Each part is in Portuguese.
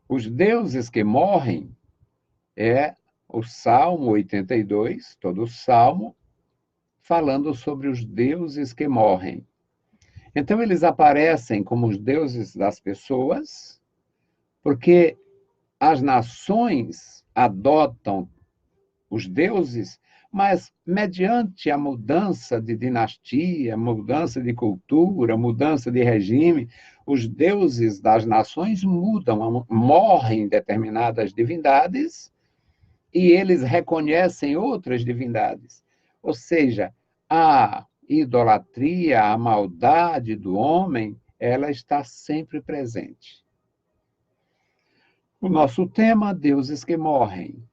Os deuses que morrem é o Salmo 82, todo o Salmo, falando sobre os deuses que morrem. Então, eles aparecem como os deuses das pessoas, porque as nações adotam os deuses, mas mediante a mudança de dinastia, mudança de cultura, mudança de regime, os deuses das nações mudam, morrem determinadas divindades e eles reconhecem outras divindades. Ou seja, a idolatria, a maldade do homem, ela está sempre presente. O nosso tema, deuses que morrem.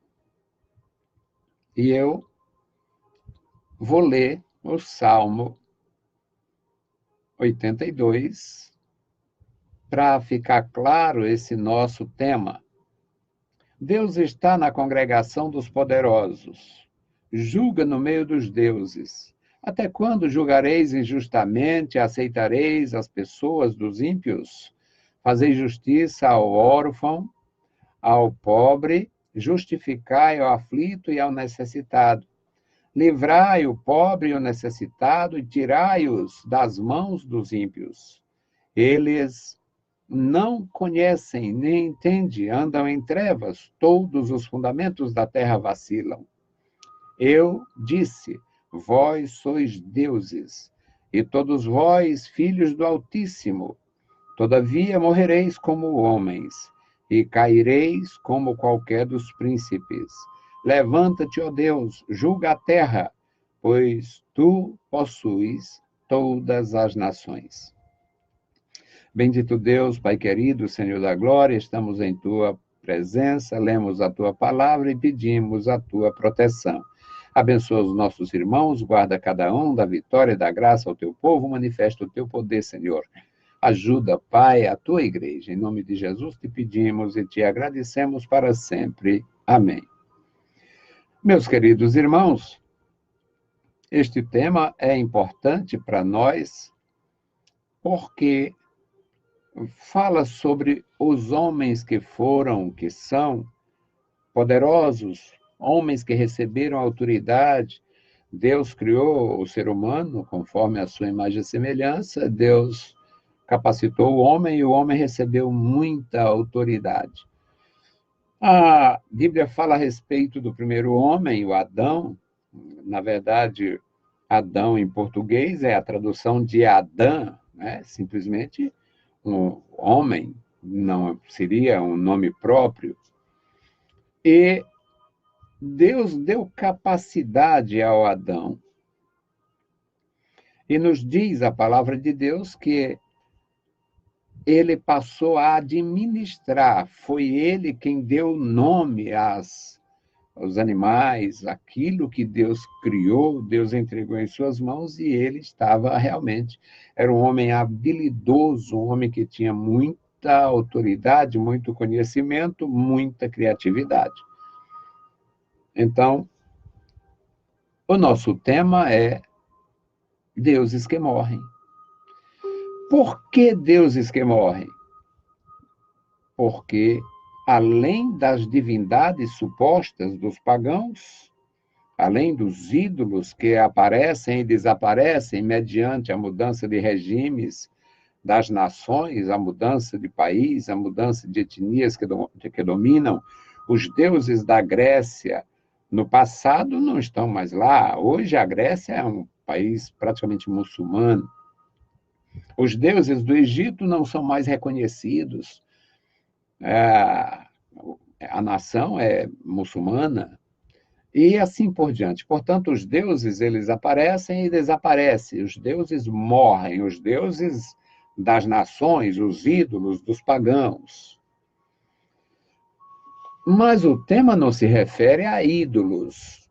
E eu vou ler o Salmo 82 para ficar claro esse nosso tema. Deus está na congregação dos poderosos. Julga no meio dos deuses. Até quando julgareis injustamente, aceitareis as pessoas dos ímpios? Fazei justiça ao órfão, ao pobre, justificai ao aflito e ao necessitado. Livrai o pobre e o necessitado e tirai-os das mãos dos ímpios. Eles não conhecem nem entendem, andam em trevas, todos os fundamentos da terra vacilam. Eu disse, vós sois deuses, e todos vós, filhos do Altíssimo. Todavia morrereis como homens, e caireis como qualquer dos príncipes. Levanta-te, ó Deus, julga a terra, pois tu possuis todas as nações. Bendito Deus, Pai querido, Senhor da glória, estamos em tua presença, lemos a tua palavra e pedimos a tua proteção. Abençoa os nossos irmãos, guarda cada um, da vitória e da graça ao teu povo, manifesta o teu poder, Senhor. Ajuda, Pai, a tua igreja. Em nome de Jesus te pedimos e te agradecemos para sempre. Amém. Meus queridos irmãos, este tema é importante para nós porque fala sobre os homens que foram, que são poderosos, homens que receberam autoridade. Deus criou o ser humano conforme a sua imagem e semelhança, Deus capacitou o homem e o homem recebeu muita autoridade. A Bíblia fala a respeito do primeiro homem, o Adão. Na verdade, Adão em português é a tradução de Adã, né? Simplesmente um homem, não seria um nome próprio. E Deus deu capacidade ao Adão. E nos diz a palavra de Deus que ele passou a administrar, foi ele quem deu nome aos animais, aquilo que Deus criou, Deus entregou em suas mãos e ele estava realmente, era um homem habilidoso, um homem que tinha muita autoridade, muito conhecimento, muita criatividade. Então, o nosso tema é deuses que morrem. Por que deuses que morrem? Porque, além das divindades supostas dos pagãos, além dos ídolos que aparecem e desaparecem mediante a mudança de regimes das nações, a mudança de país, a mudança de etnias que dominam, os deuses da Grécia, no passado, não estão mais lá. Hoje, a Grécia é um país praticamente muçulmano. Os deuses do Egito não são mais reconhecidos. A nação é muçulmana. E assim por diante. Portanto, os deuses, eles aparecem e desaparecem. Os deuses morrem. Os deuses das nações, os ídolos dos pagãos. Mas o tema não se refere a ídolos.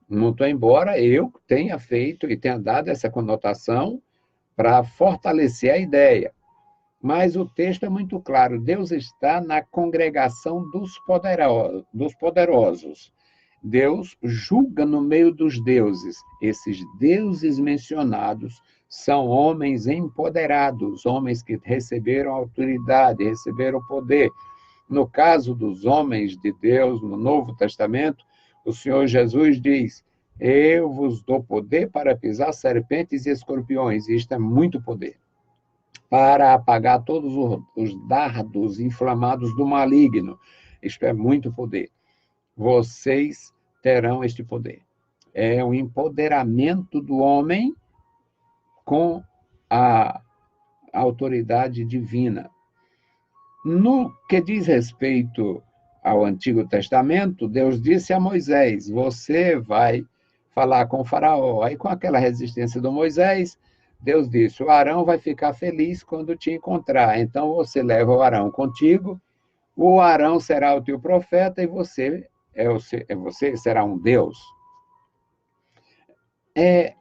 Muito embora eu tenha feito e tenha dado essa conotação para fortalecer a ideia. Mas o texto é muito claro. Deus está na congregação dos poderosos. Deus julga no meio dos deuses. Esses deuses mencionados são homens empoderados, homens que receberam autoridade, receberam poder. No caso dos homens de Deus, no Novo Testamento, o Senhor Jesus diz: eu vos dou poder para pisar serpentes e escorpiões. Isto é muito poder. Para apagar todos os dardos inflamados do maligno. Isto é muito poder. Vocês terão este poder. É o empoderamento do homem com a autoridade divina. No que diz respeito ao Antigo Testamento, Deus disse a Moisés: você vai falar com o faraó. Aí, com aquela resistência do Moisés, Deus disse: o Arão vai ficar feliz quando te encontrar. Então, você leva o Arão contigo, o Arão será o teu profeta e você será um Deus. É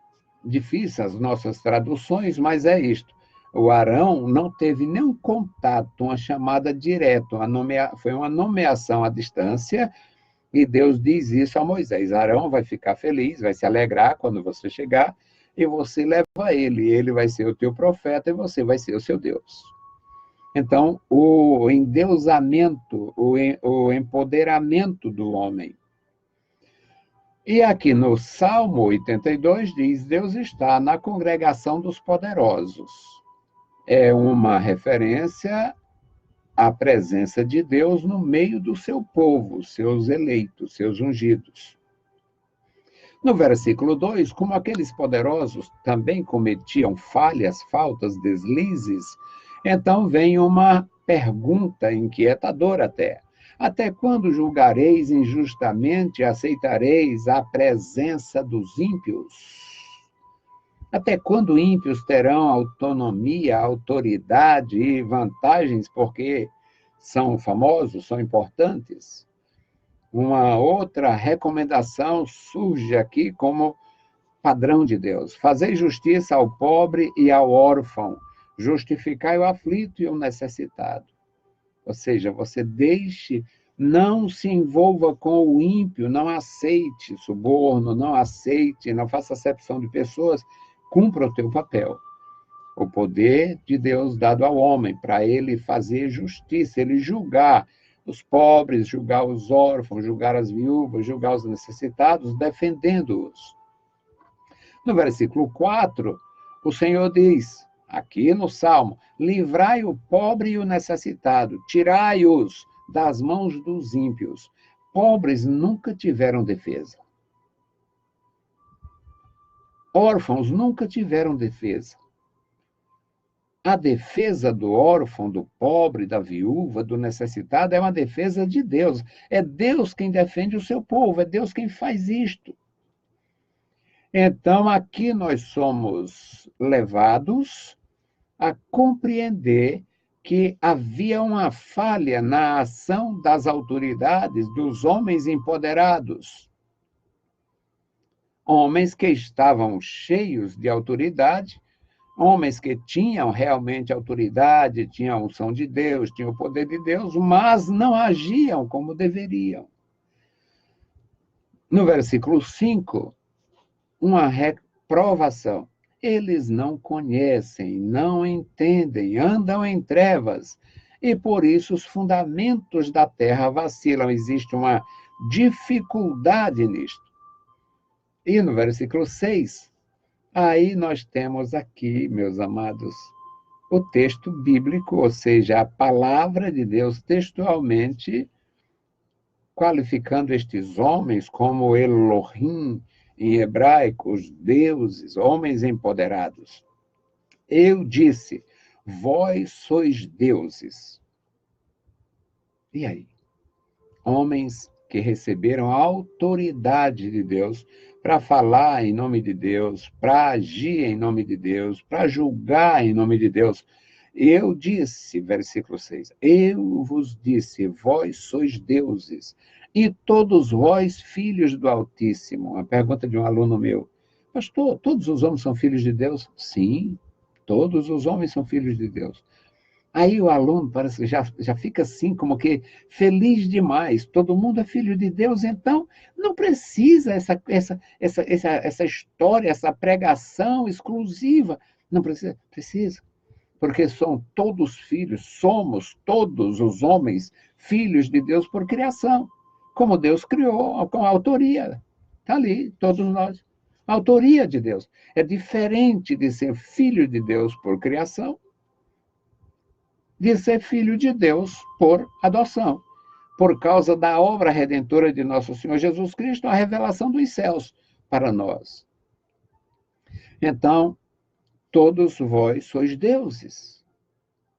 difícil as nossas traduções, mas é isto. O Arão não teve nenhum contato, uma chamada direta, foi uma nomeação à distância, e Deus diz isso a Moisés: Arão vai ficar feliz, vai se alegrar quando você chegar, e você leva ele vai ser o teu profeta e você vai ser o seu Deus. Então, o endeusamento, o empoderamento do homem. E aqui no Salmo 82 diz: Deus está na congregação dos poderosos. É uma referência à presença de Deus no meio do seu povo, seus eleitos, seus ungidos. No versículo 2, como aqueles poderosos também cometiam falhas, faltas, deslizes, então vem uma pergunta inquietadora até. Até quando julgareis injustamente e aceitareis a presença dos ímpios? Até quando ímpios terão autonomia, autoridade e vantagens porque são famosos, são importantes? Uma outra recomendação surge aqui como padrão de Deus: fazei justiça ao pobre e ao órfão, justificai o aflito e o necessitado. Ou seja, você não se envolva com o ímpio, não aceite suborno, não faça acepção de pessoas, cumpra o teu papel. O poder de Deus dado ao homem, para ele fazer justiça, ele julgar os pobres, julgar os órfãos, julgar as viúvas, julgar os necessitados, defendendo-os. No versículo 4, o Senhor diz, aqui no Salmo: livrai o pobre e o necessitado, tirai-os das mãos dos ímpios. Pobres nunca tiveram defesa. Órfãos nunca tiveram defesa. A defesa do órfão, do pobre, da viúva, do necessitado é uma defesa de Deus. É Deus quem defende o seu povo, é Deus quem faz isto. Então, aqui nós somos levados a compreender que havia uma falha na ação das autoridades, dos homens empoderados. Homens que estavam cheios de autoridade, homens que tinham realmente autoridade, tinham a unção de Deus, tinham o poder de Deus, mas não agiam como deveriam. No versículo 5, uma reprovação. Eles não conhecem, não entendem, andam em trevas, e por isso os fundamentos da terra vacilam. Existe uma dificuldade nisto. E no versículo 6, aí nós temos aqui, meus amados, o texto bíblico, ou seja, a palavra de Deus textualmente qualificando estes homens como Elohim, em hebraico, os deuses, homens empoderados. Eu disse: vós sois deuses. E aí? Homens que receberam a autoridade de Deus para falar em nome de Deus, para agir em nome de Deus, para julgar em nome de Deus. Eu disse, versículo 6, eu vos disse, vós sois deuses, e todos vós filhos do Altíssimo. Uma pergunta de um aluno meu: pastor, todos os homens são filhos de Deus? Sim, todos os homens são filhos de Deus. Aí o aluno parece que já fica assim, como que feliz demais. Todo mundo é filho de Deus, então não precisa essa história, essa pregação exclusiva. Não precisa? Precisa. Porque são todos filhos, somos todos os homens filhos de Deus por criação. Como Deus criou, com a autoria. Está ali, todos nós. A autoria de Deus. É diferente de ser filho de Deus por criação, de ser filho de Deus por adoção. Por causa da obra redentora de nosso Senhor Jesus Cristo, a revelação dos céus para nós. Então, todos vós sois deuses.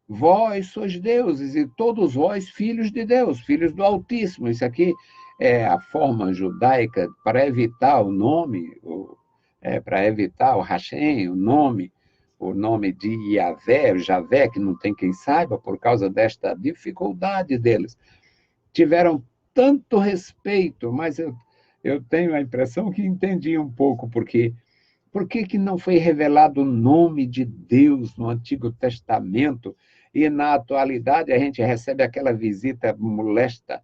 Vós sois deuses e todos vós filhos de Deus, filhos do Altíssimo. Isso aqui é a forma judaica para evitar o nome, para evitar o Hashem, o nome de Yahvé, Javé, que não tem quem saiba, por causa desta dificuldade deles. Tiveram tanto respeito, mas eu tenho a impressão que entendi um pouco porque por que não foi revelado o nome de Deus no Antigo Testamento e na atualidade a gente recebe aquela visita molesta,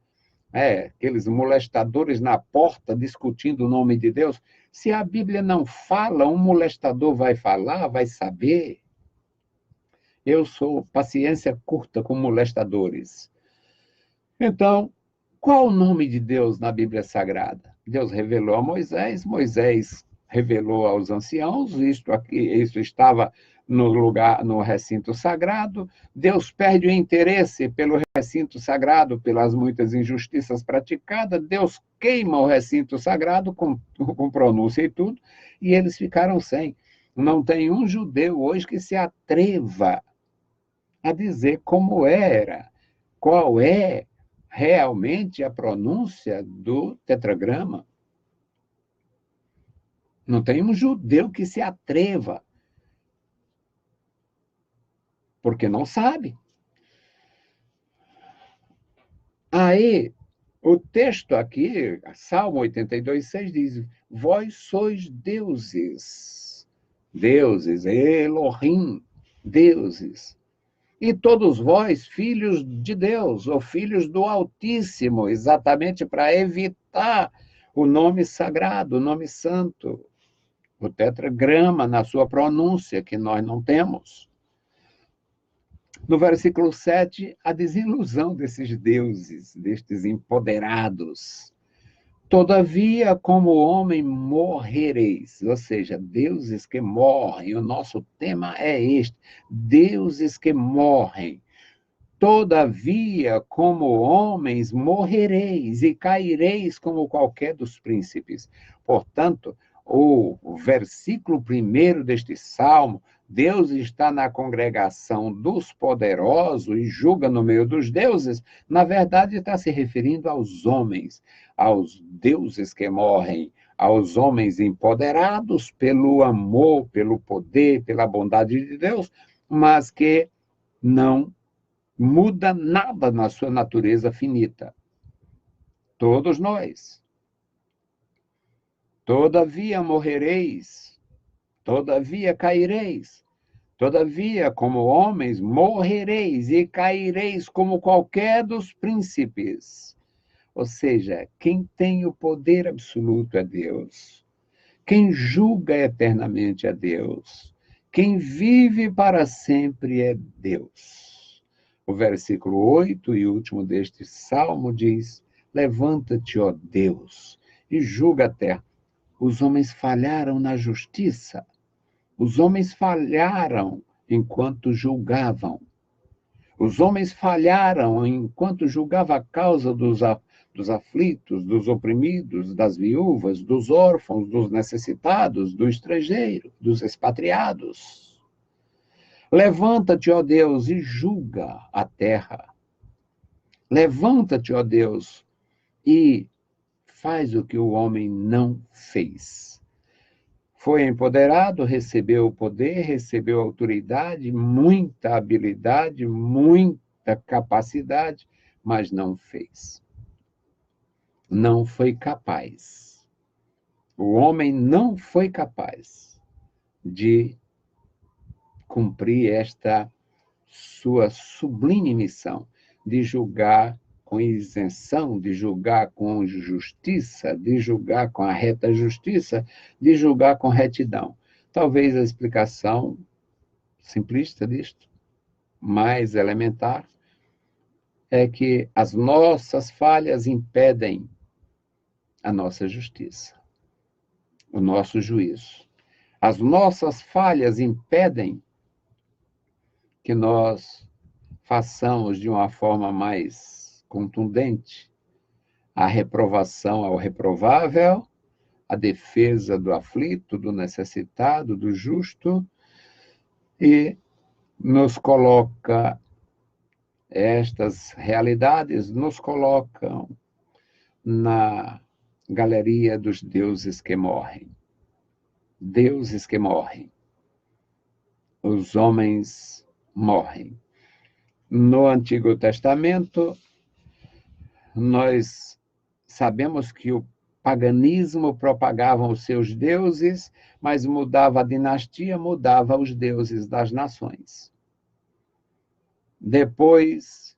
aqueles molestadores na porta discutindo o nome de Deus? Se a Bíblia não fala, um molestador vai falar, vai saber. Eu sou paciência curta com molestadores. Então, qual o nome de Deus na Bíblia Sagrada? Deus revelou a Moisés, Moisés revelou aos anciãos, isso estava no recinto sagrado. Deus perde o interesse pelo recinto sagrado, pelas muitas injustiças praticadas. Deus queima o recinto sagrado com pronúncia e tudo, e eles ficaram sem. Não tem um judeu hoje que se atreva a dizer como era, qual é realmente a pronúncia do tetragrama. Não tem um judeu que se atreva, porque não sabe. Aí, o texto aqui, Salmo 82:6 diz: vós sois deuses, deuses, Elohim, deuses. E todos vós, filhos de Deus, ou filhos do Altíssimo, exatamente para evitar o nome sagrado, o nome santo, o tetragrama na sua pronúncia, que nós não temos. No versículo 7, a desilusão desses deuses, destes empoderados. Todavia, como homem, morrereis. Ou seja, deuses que morrem. O nosso tema é este: deuses que morrem. Todavia, como homens, morrereis e caireis como qualquer dos príncipes. Portanto, o versículo 1 deste salmo, Deus está na congregação dos poderosos e julga no meio dos deuses, na verdade está se referindo aos homens, aos deuses que morrem, aos homens empoderados pelo amor, pelo poder, pela bondade de Deus, mas que não muda nada na sua natureza finita. Todos nós. Todavia morrereis, todavia caireis, todavia, como homens, morrereis e caireis como qualquer dos príncipes. Ou seja, quem tem o poder absoluto é Deus. Quem julga eternamente é Deus. Quem vive para sempre é Deus. O versículo 8 e último deste salmo diz: levanta-te, ó Deus, e julga a terra. Os homens falharam na justiça. Os homens falharam enquanto julgavam. Os homens falharam enquanto julgavam a causa dos aflitos, dos oprimidos, das viúvas, dos órfãos, dos necessitados, do estrangeiro, dos expatriados. Levanta-te, ó Deus, e julga a terra. Levanta-te, ó Deus, e faz o que o homem não fez. Foi empoderado, recebeu o poder, recebeu autoridade, muita habilidade, muita capacidade, mas não fez. Não foi capaz. O homem não foi capaz de cumprir esta sua sublime missão de julgar com isenção, de julgar com justiça, de julgar com a reta justiça, de julgar com retidão. Talvez a explicação simplista disto, mais elementar, é que as nossas falhas impedem a nossa justiça, o nosso juízo. As nossas falhas impedem que nós façamos de uma forma mais contundente a reprovação ao reprovável, a defesa do aflito, do necessitado, do justo, e nos coloca, estas realidades nos colocam na galeria dos deuses que morrem. Deuses que morrem. Os homens morrem. No Antigo Testamento, nós sabemos que o paganismo propagava os seus deuses, mas mudava a dinastia, mudava os deuses das nações. Depois,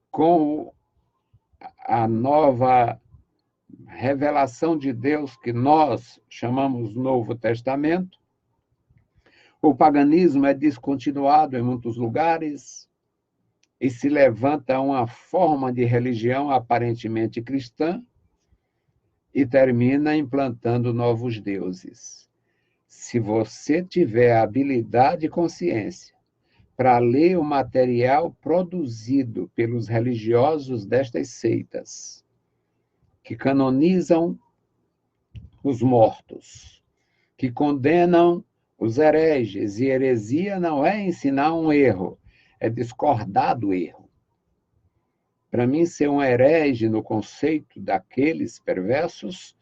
com a nova revelação de Deus, que nós chamamos Novo Testamento, o paganismo é descontinuado em muitos lugares e se levanta uma forma de religião aparentemente cristã e termina implantando novos deuses. Se você tiver habilidade e consciência para ler o material produzido pelos religiosos destas seitas, que canonizam os mortos, que condenam os hereges, e heresia não é ensinar um erro, é discordar do erro. Para mim, ser um herege no conceito daqueles perversos,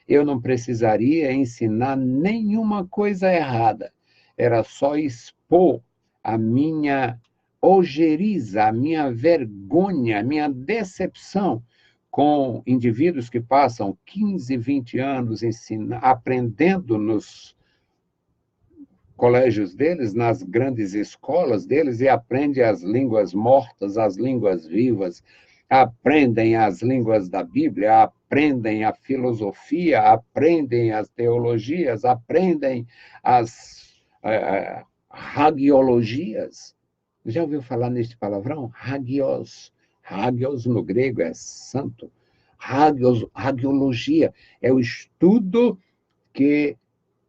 eu não precisaria ensinar nenhuma coisa errada. Era só expor a minha ojeriza, a minha vergonha, a minha decepção com indivíduos que passam 15, 20 anos aprendendo nos colégios deles, nas grandes escolas deles, e aprendem as línguas mortas, as línguas vivas, aprendem as línguas da Bíblia, aprendem a filosofia, aprendem as teologias, aprendem as hagiologias. Já ouviu falar neste palavrão? Hagios. Hagios no grego é santo. Hagiologia é o estudo que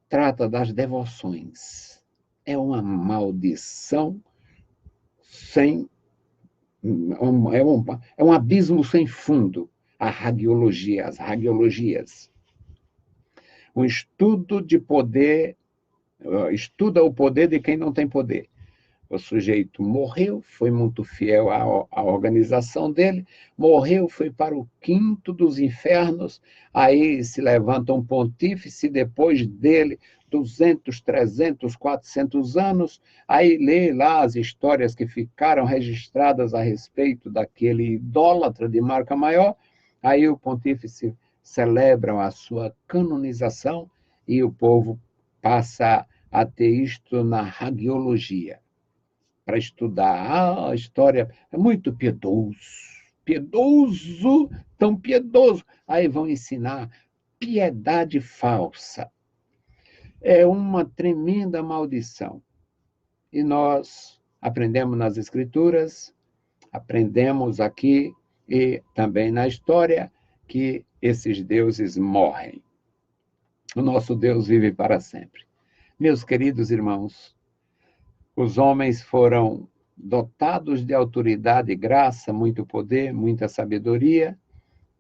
trata das devoções. É uma maldição sem... É um abismo sem fundo, a hagiologia, as hagiologias. Um estudo de poder, estuda o poder de quem não tem poder. O sujeito morreu, foi muito fiel à organização dele, morreu, foi para o quinto dos infernos, aí se levanta um pontífice depois dele, 200, 300, 400 anos, aí lê lá as histórias que ficaram registradas a respeito daquele idólatra de marca maior, aí o pontífice celebra a sua canonização e o povo passa a ter isto na hagiologia, para estudar. A história é muito piedoso, tão piedoso. Aí vão ensinar piedade falsa. É uma tremenda maldição. E nós aprendemos nas Escrituras, aprendemos aqui e também na história que esses deuses morrem. O nosso Deus vive para sempre. Meus queridos irmãos, os homens foram dotados de autoridade, graça, muito poder, muita sabedoria,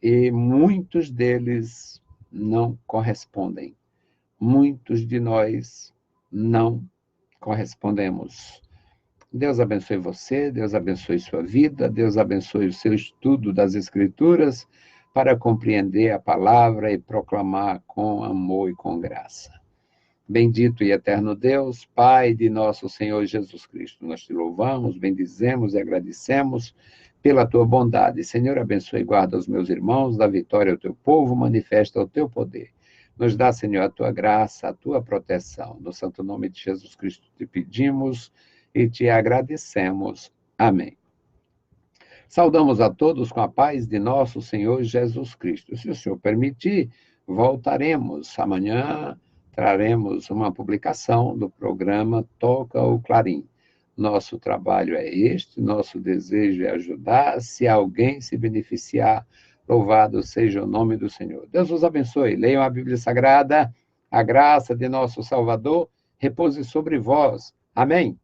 e muitos deles não correspondem. Muitos de nós não correspondemos. Deus abençoe você, Deus abençoe sua vida, Deus abençoe o seu estudo das Escrituras para compreender a palavra e proclamar com amor e com graça. Bendito e eterno Deus, Pai de nosso Senhor Jesus Cristo, nós te louvamos, bendizemos e agradecemos pela tua bondade. Senhor, abençoe e guarda os meus irmãos, dá vitória ao teu povo, manifesta o teu poder. Nos dá, Senhor, a tua graça, a tua proteção. No santo nome de Jesus Cristo te pedimos e te agradecemos. Amém. Saudamos a todos com a paz de nosso Senhor Jesus Cristo. Se o Senhor permitir, voltaremos amanhã, traremos uma publicação do programa Toca o Clarim. Nosso trabalho é este, nosso desejo é ajudar. Se alguém se beneficiar, louvado seja o nome do Senhor. Deus os abençoe. Leiam a Bíblia Sagrada. A graça de nosso Salvador repouse sobre vós. Amém.